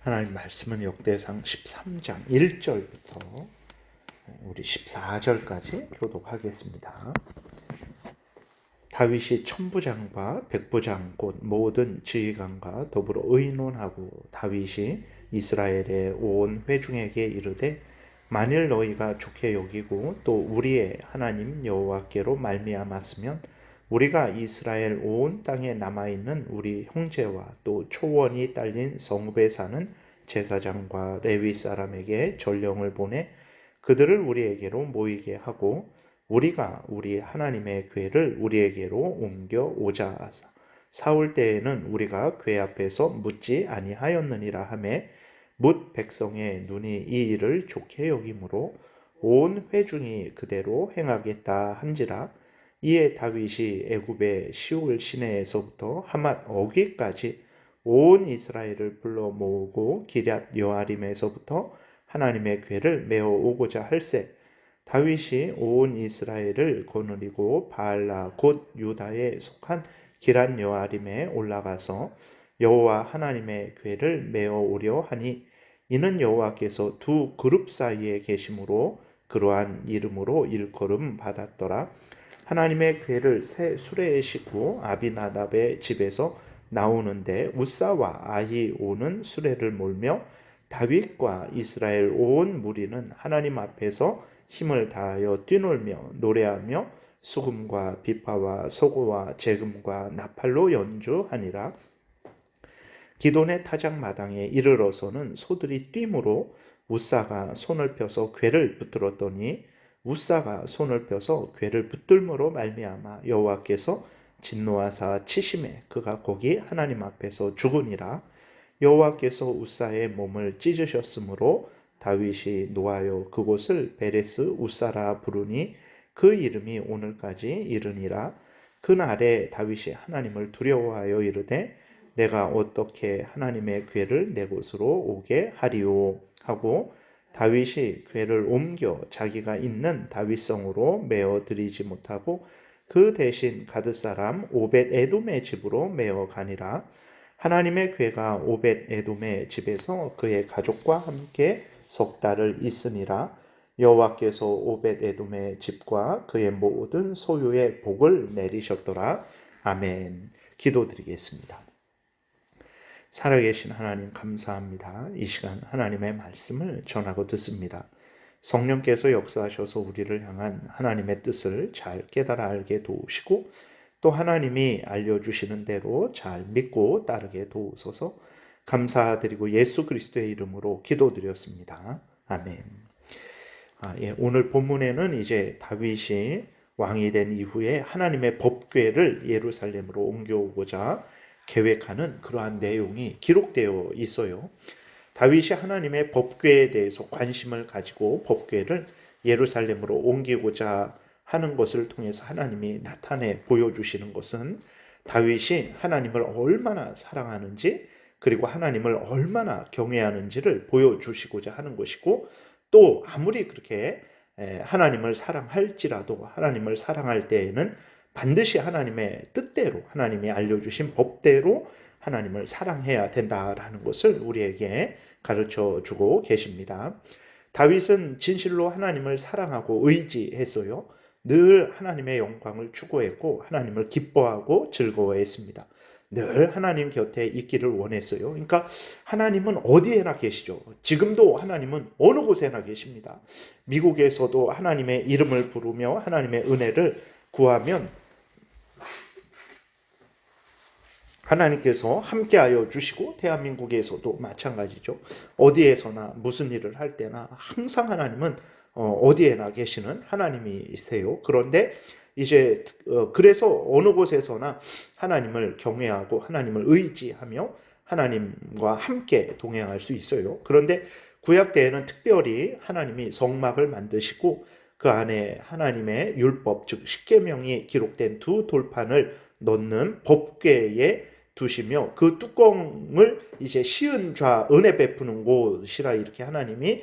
하나님 말씀은 역대상 13장 1절부터 우리 14절까지 교독하겠습니다. 다윗이 천부장과 백부장 곧 모든 지휘관과 더불어 의논하고 다윗이 이스라엘의 온 회중에게 이르되 만일 너희가 좋게 여기고 또 우리의 하나님 여호와께로 말미암았으면 우리가 이스라엘 온 땅에 남아있는 우리 형제와 또 초원이 딸린 성읍에 사는 제사장과 레위 사람에게 전령을 보내 그들을 우리에게로 모이게 하고 우리가 우리 하나님의 궤를 우리에게로 옮겨오자 하사 사울 때에는 우리가 궤 앞에서 묻지 아니하였느니라 하며 뭇 백성의 눈이 이 일을 좋게 여김으로 온 회중이 그대로 행하겠다 한지라. 이에 다윗이 애굽의 시올 시내에서부터 하맛 어귀까지 온 이스라엘을 불러 모으고 기럇 여아림에서부터 하나님의 궤를 메어 오고자 할세 다윗이 온 이스라엘을 거느리고 바알라 곧 유다에 속한 기럇 여아림에 올라가서 여호와 하나님의 궤를 메어 오려 하니 이는 여호와께서 두 그룹 사이에 계심으로 그러한 이름으로 일컬음 받았더라. 하나님의 궤를 새 수레에 싣고 아비나답의 집에서 나오는데 우사와 아히오는 수레를 몰며 다윗과 이스라엘 온 무리는 하나님 앞에서 힘을 다하여 뛰놀며 노래하며 수금과 비파와 소고와 재금과 나팔로 연주하니라. 기돈의 타작마당에 이르러서는 소들이 뛰므로 우사가 손을 펴서 궤를 붙들었더니 우사가 손을 펴서 궤를 붙들므로 말미암아 여호와께서 진노하사 치심에 그가 거기 하나님 앞에서 죽으니라. 여호와께서 우사의 몸을 찢으셨으므로 다윗이 노하여 그곳을 베레스 우사라 부르니 그 이름이 오늘까지 이르니라. 그날에 다윗이 하나님을 두려워하여 이르되 내가 어떻게 하나님의 궤를 내 곳으로 오게 하리오 하고 다윗이 궤를 옮겨 자기가 있는 다윗성으로 메어 드리지 못하고 그 대신 가드 사람 오벳 에돔의 집으로 메어 가니라. 하나님의 궤가 오벳 에돔의 집에서 그의 가족과 함께 석 달을 있으니라. 여호와께서 오벳 에돔의 집과 그의 모든 소유에 복을 내리셨더라. 아멘. 기도드리겠습니다. 살아계신 하나님 감사합니다. 이 시간 하나님의 말씀을 전하고 듣습니다. 성령께서 역사하셔서 우리를 향한 하나님의 뜻을 잘 깨달아 알게 도우시고 또 하나님이 알려주시는 대로 잘 믿고 따르게 도우소서. 감사드리고 예수 그리스도의 이름으로 기도드렸습니다. 아멘. 오늘 본문에는 이제 다윗이 왕이 된 이후에 하나님의 법궤를 예루살렘으로 옮겨오고자 계획하는 그러한 내용이 기록되어 있어요. 다윗이 하나님의 법궤에 대해서 관심을 가지고 법궤를 예루살렘으로 옮기고자 하는 것을 통해서 하나님이 나타내 보여주시는 것은 다윗이 하나님을 얼마나 사랑하는지 그리고 하나님을 얼마나 경외하는지를 보여주시고자 하는 것이고 또 아무리 그렇게 하나님을 사랑할지라도 하나님을 사랑할 때에는 반드시 하나님의 뜻대로 하나님이 알려주신 법대로 하나님을 사랑해야 된다라는 것을 우리에게 가르쳐 주고 계십니다. 다윗은 진실로 하나님을 사랑하고 의지했어요. 늘 하나님의 영광을 추구했고 하나님을 기뻐하고 즐거워했습니다. 늘 하나님 곁에 있기를 원했어요. 그러니까 하나님은 어디에나 계시죠. 지금도 하나님은 어느 곳에나 계십니다. 미국에서도 하나님의 이름을 부르며 하나님의 은혜를 구하면 하나님께서 함께하여 주시고 대한민국에서도 마찬가지죠. 어디에서나 무슨 일을 할 때나 항상 하나님은 어디에나 계시는 하나님이세요. 그런데 이제 그래서 어느 곳에서나 하나님을 경외하고 하나님을 의지하며 하나님과 함께 동행할 수 있어요. 그런데 구약 때에는 특별히 하나님이 성막을 만드시고 그 안에 하나님의 율법 즉 십계명이 기록된 두 돌판을 넣는 법궤에 두시며 그 뚜껑을 이제 시은 좌 은혜 베푸는 곳이라 이렇게 하나님이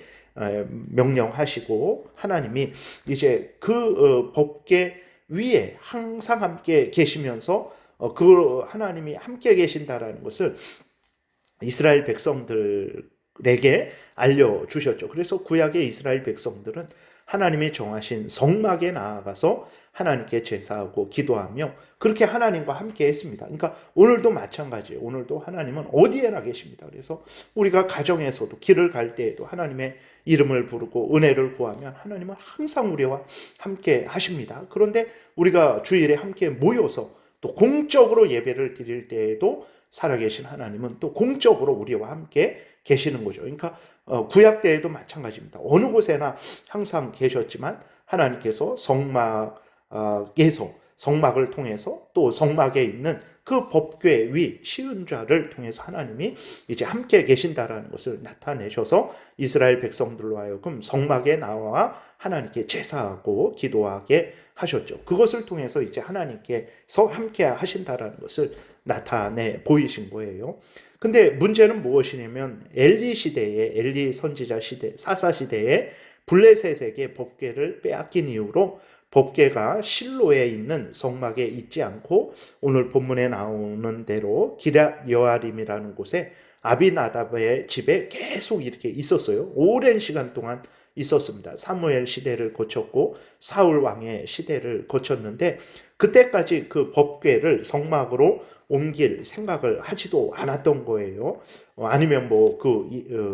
명령하시고 하나님이 이제 그 법궤 위에 항상 함께 계시면서 그 하나님이 함께 계신다라는 것을 이스라엘 백성들 알려주셨죠. 그래서 구약의 이스라엘 백성들은 하나님이 정하신 성막에 나아가서 하나님께 제사하고 기도하며 그렇게 하나님과 함께 했습니다. 그러니까 오늘도 마찬가지예요. 오늘도 하나님은 어디에나 계십니다. 그래서 우리가 가정에서도 길을 갈 때에도 하나님의 이름을 부르고 은혜를 구하면 하나님은 항상 우리와 함께 하십니다. 그런데 우리가 주일에 함께 모여서 또 공적으로 예배를 드릴 때에도 살아계신 하나님은 또 공적으로 우리와 함께 계시는 거죠. 그러니까 구약 때에도 마찬가지입니다. 어느 곳에나 항상 계셨지만 하나님께서 성막을 통해서 또 성막에 있는 그 법궤 위 시은좌를 통해서 하나님이 이제 함께 계신다라는 것을 나타내셔서 이스라엘 백성들로 하여금 성막에 나와 하나님께 제사하고 기도하게 하셨죠. 그것을 통해서 이제 하나님께서 함께 하신다라는 것을 나타내 보이신 거예요. 근데 문제는 무엇이냐면 엘리 선지자 시대, 사사 시대에 블레셋에게 법궤를 빼앗긴 이후로 법궤가 실로에 있는 성막에 있지 않고 오늘 본문에 나오는 대로 기럇 여아림이라는 곳에 아비나답의 집에 계속 이렇게 있었어요. 오랜 시간 동안 있었습니다. 사무엘 시대를 거쳤고 사울 왕의 시대를 거쳤는데 그때까지 그 법궤를 성막으로 옮길 생각을 하지도 않았던 거예요. 아니면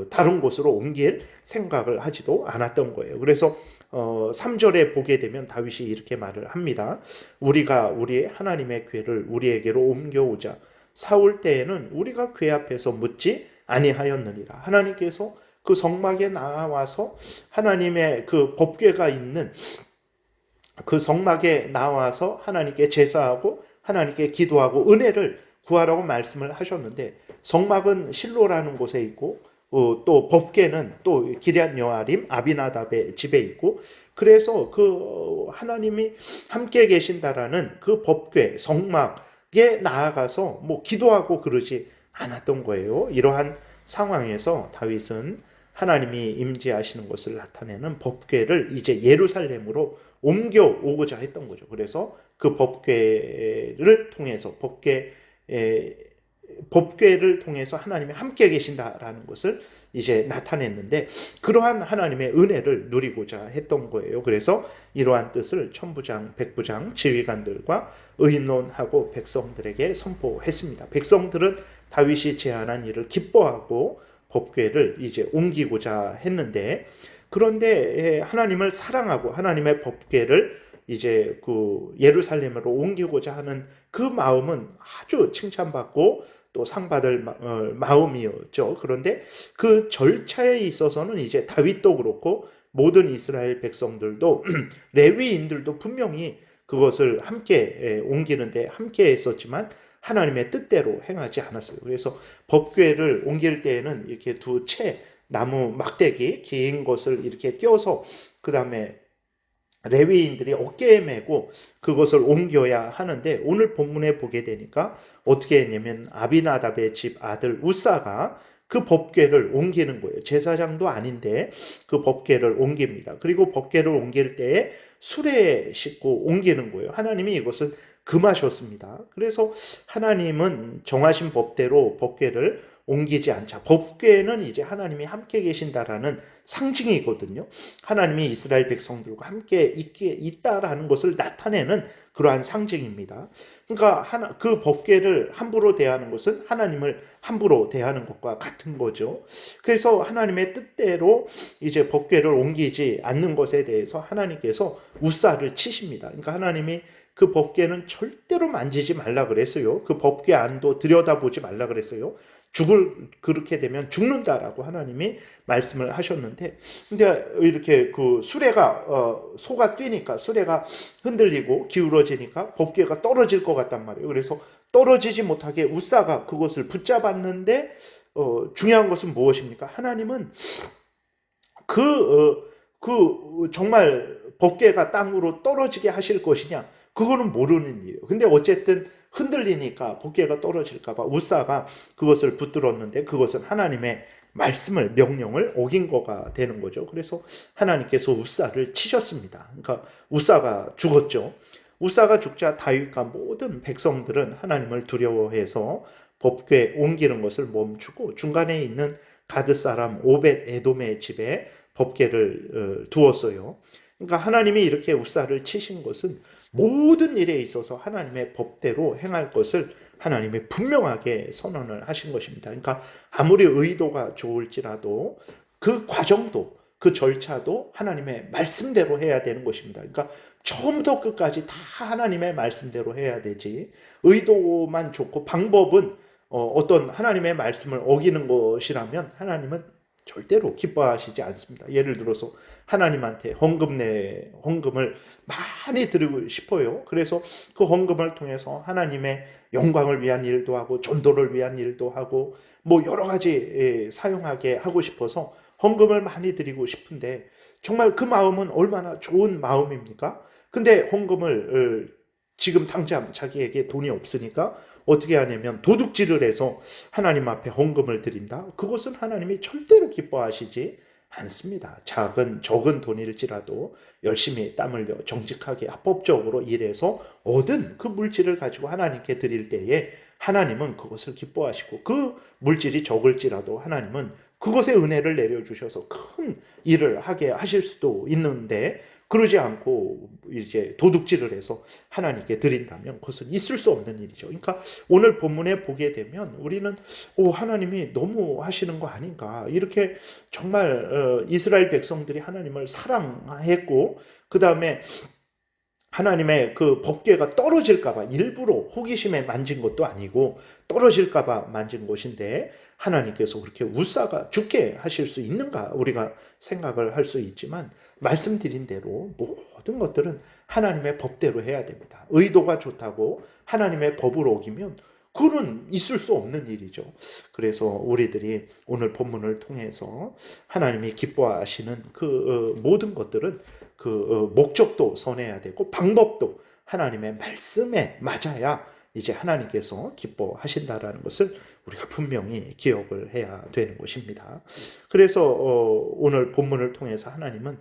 다른 곳으로 옮길 생각을 하지도 않았던 거예요. 그래서 3절에 보게 되면 다윗이 이렇게 말을 합니다. 우리가 우리 하나님의 궤를 우리에게로 옮겨오자. 사울 때에는 우리가 궤 앞에서 묻지 아니하였느니라. 하나님께서 그 성막에 나와서 하나님의 그 법궤가 있는 그 성막에 나와서 하나님께 제사하고 하나님께 기도하고 은혜를 구하라고 말씀을 하셨는데 성막은 실로라는 곳에 있고 또 법궤는 또 기럇 여아림 아비나답의 집에 있고 그래서 그 하나님이 함께 계신다라는 그 법궤 성막에 나아가서 기도하고 그러지 않았던 거예요. 이러한 상황에서 다윗은 하나님이 임재하시는 것을 나타내는 법궤를 이제 예루살렘으로 옮겨오고자 했던 거죠. 그래서 그 법궤를 통해서 법궤를 통해서 하나님이 함께 계신다라는 것을 이제 나타냈는데 그러한 하나님의 은혜를 누리고자 했던 거예요. 그래서 이러한 뜻을 천부장, 백부장, 지휘관들과 의논하고 백성들에게 선포했습니다. 백성들은 다윗이 제안한 일을 기뻐하고 법궤를 이제 옮기고자 했는데 그런데 하나님을 사랑하고 하나님의 법궤를 이제 그 예루살렘으로 옮기고자 하는 그 마음은 아주 칭찬받고 또 상받을 마음이었죠. 그런데 그 절차에 있어서는 이제 다윗도 그렇고 모든 이스라엘 백성들도 레위인들도 분명히 그것을 함께 옮기는데 함께 했었지만 하나님의 뜻대로 행하지 않았어요. 그래서 법궤를 옮길 때에는 이렇게 두 채 나무 막대기 긴 것을 이렇게 띄워서 그 다음에 레위인들이 어깨에 메고 그것을 옮겨야 하는데 오늘 본문에 보게 되니까 어떻게 했냐면 아비나답의 집 아들 우사가 그 법궤를 옮기는 거예요. 제사장도 아닌데 그 법궤를 옮깁니다. 그리고 법궤를 옮길 때에 수레에 싣고 옮기는 거예요. 하나님이 이것은 금하셨습니다. 그래서 하나님은 정하신 법대로 법궤를 옮기지 않자. 법궤는 이제 하나님이 함께 계신다라는 상징이거든요. 하나님이 이스라엘 백성들과 함께 있다라는 것을 나타내는 그러한 상징입니다. 그러니까 그 법궤를 함부로 대하는 것은 하나님을 함부로 대하는 것과 같은 거죠. 그래서 하나님의 뜻대로 이제 법궤를 옮기지 않는 것에 대해서 하나님께서 우사를 치십니다. 그러니까 하나님이 그 법궤는 절대로 만지지 말라 그랬어요. 그 법궤 안도 들여다보지 말라 그랬어요. 그렇게 되면 죽는다라고 하나님이 말씀을 하셨는데 근데 이렇게 그 소가 뛰니까 수레가 흔들리고 기울어지니까 법궤가 떨어질 것 같단 말이에요. 그래서 떨어지지 못하게 우사가 그것을 붙잡았는데 중요한 것은 무엇입니까? 하나님은 정말 법궤가 땅으로 떨어지게 하실 것이냐? 그거는 모르는 일이에요. 근데 어쨌든 흔들리니까 법궤가 떨어질까봐 우사가 그것을 붙들었는데 그것은 하나님의 말씀을 명령을 어긴 거가 되는 거죠. 그래서 하나님께서 우사를 치셨습니다. 그러니까 우사가 죽었죠. 우사가 죽자 다윗과 모든 백성들은 하나님을 두려워해서 법궤 옮기는 것을 멈추고 중간에 있는 가드 사람 오벳 에돔의 집에 법궤를 두었어요. 그러니까 하나님이 이렇게 우사를 치신 것은 모든 일에 있어서 하나님의 법대로 행할 것을 하나님이 분명하게 선언을 하신 것입니다. 그러니까 아무리 의도가 좋을지라도 그 과정도 그 절차도 하나님의 말씀대로 해야 되는 것입니다. 그러니까 처음부터 끝까지 다 하나님의 말씀대로 해야 되지, 의도만 좋고 방법은 어떤 하나님의 말씀을 어기는 것이라면 하나님은 절대로 기뻐하시지 않습니다. 예를 들어서 하나님한테 헌금을 많이 드리고 싶어요. 그래서 그 헌금을 통해서 하나님의 영광을 위한 일도 하고 전도를 위한 일도 하고 뭐 여러 가지 사용하게 하고 싶어서 헌금을 많이 드리고 싶은데 정말 그 마음은 얼마나 좋은 마음입니까? 근데 헌금을 지금 당장 자기에게 돈이 없으니까 어떻게 하냐면 도둑질을 해서 하나님 앞에 헌금을 드린다. 그것은 하나님이 절대로 기뻐하시지 않습니다. 적은 돈일지라도 열심히 땀 흘려 정직하게 합법적으로 일해서 얻은 그 물질을 가지고 하나님께 드릴 때에 하나님은 그것을 기뻐하시고, 그 물질이 적을지라도 하나님은 그것에 은혜를 내려주셔서 큰 일을 하게 하실 수도 있는데, 그러지 않고 이제 도둑질을 해서 하나님께 드린다면 그것은 있을 수 없는 일이죠. 그러니까 오늘 본문에 보게 되면 우리는 하나님이 너무 하시는 거 아닌가, 이렇게 정말 이스라엘 백성들이 하나님을 사랑했고 그 다음에 하나님의 그 법궤가 떨어질까봐 일부러 호기심에 만진 것도 아니고 떨어질까봐 만진 것인데 하나님께서 그렇게 우사가 죽게 하실 수 있는가 우리가 생각을 할 수 있지만, 말씀드린 대로 모든 것들은 하나님의 법대로 해야 됩니다. 의도가 좋다고 하나님의 법을 어기면 그는 있을 수 없는 일이죠. 그래서 우리들이 오늘 본문을 통해서 하나님이 기뻐하시는 그 모든 것들은 그 목적도 선해야 되고 방법도 하나님의 말씀에 맞아야 이제 하나님께서 기뻐하신다라는 것을 우리가 분명히 기억을 해야 되는 것입니다. 그래서 오늘 본문을 통해서 하나님은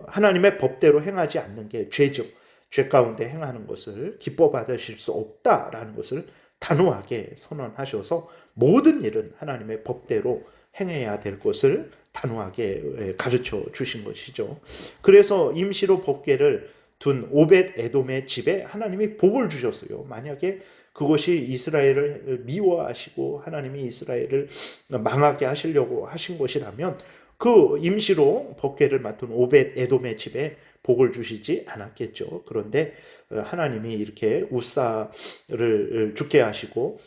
하나님의 법대로 행하지 않는 게 죄죠. 죄 가운데 행하는 것을 기뻐 받으실 수 없다라는 것을 단호하게 선언하셔서 모든 일은 하나님의 법대로 행해야 될 것을 단호하게 가르쳐 주신 것이죠. 그래서 임시로 법궤를 둔 오벳 에돔의 집에 하나님이 복을 주셨어요. 만약에 그것이 이스라엘을 미워하시고 하나님이 이스라엘을 망하게 하시려고 하신 것이라면 그 임시로 법궤를 맡은 오벳 에돔의 집에 복을 주시지 않았겠죠. 그런데 하나님이 이렇게 우사를 죽게 하시고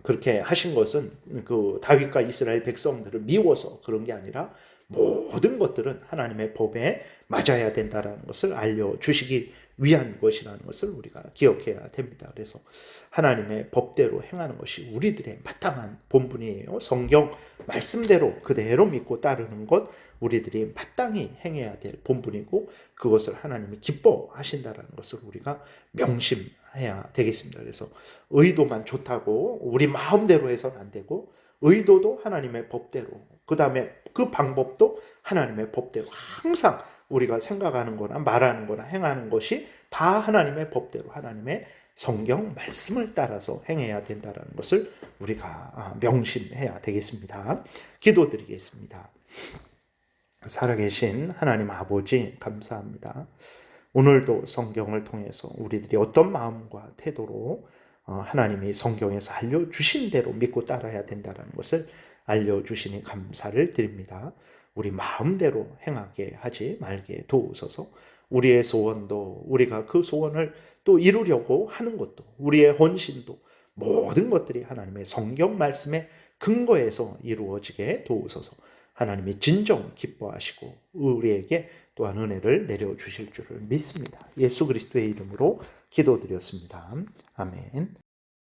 그렇게 하신 것은 그 다윗과 이스라엘 백성들을 미워서 그런 게 아니라 모든 것들은 하나님의 법에 맞아야 된다는 것을 알려주시기 위한 것이라는 것을 우리가 기억해야 됩니다. 그래서 하나님의 법대로 행하는 것이 우리들의 마땅한 본분이에요. 성경 말씀대로 그대로 믿고 따르는 것 우리들이 마땅히 행해야 될 본분이고, 그것을 하나님이 기뻐하신다는 것을 우리가 명심해야 되겠습니다. 그래서 의도만 좋다고 우리 마음대로 해서는 안 되고, 의도도 하나님의 법대로, 그 다음에 그 방법도 하나님의 법대로, 항상 우리가 생각하는 거나 말하는 거나 행하는 것이 다 하나님의 법대로 하나님의 성경 말씀을 따라서 행해야 된다는 것을 우리가 명심해야 되겠습니다. 기도드리겠습니다. 살아계신 하나님 아버지, 감사합니다. 오늘도 성경을 통해서 우리들이 어떤 마음과 태도로 하나님이 성경에서 알려주신 대로 믿고 따라야 된다는 것을 알려주시니 감사를 드립니다. 우리 마음대로 행하게 하지 말게 도우소서. 우리의 소원도, 우리가 그 소원을 또 이루려고 하는 것도, 우리의 헌신도, 모든 것들이 하나님의 성경 말씀의 근거에서 이루어지게 도우소서. 하나님이 진정 기뻐하시고 우리에게 또한 은혜를 내려주실 줄을 믿습니다. 예수 그리스도의 이름으로 기도드렸습니다. 아멘.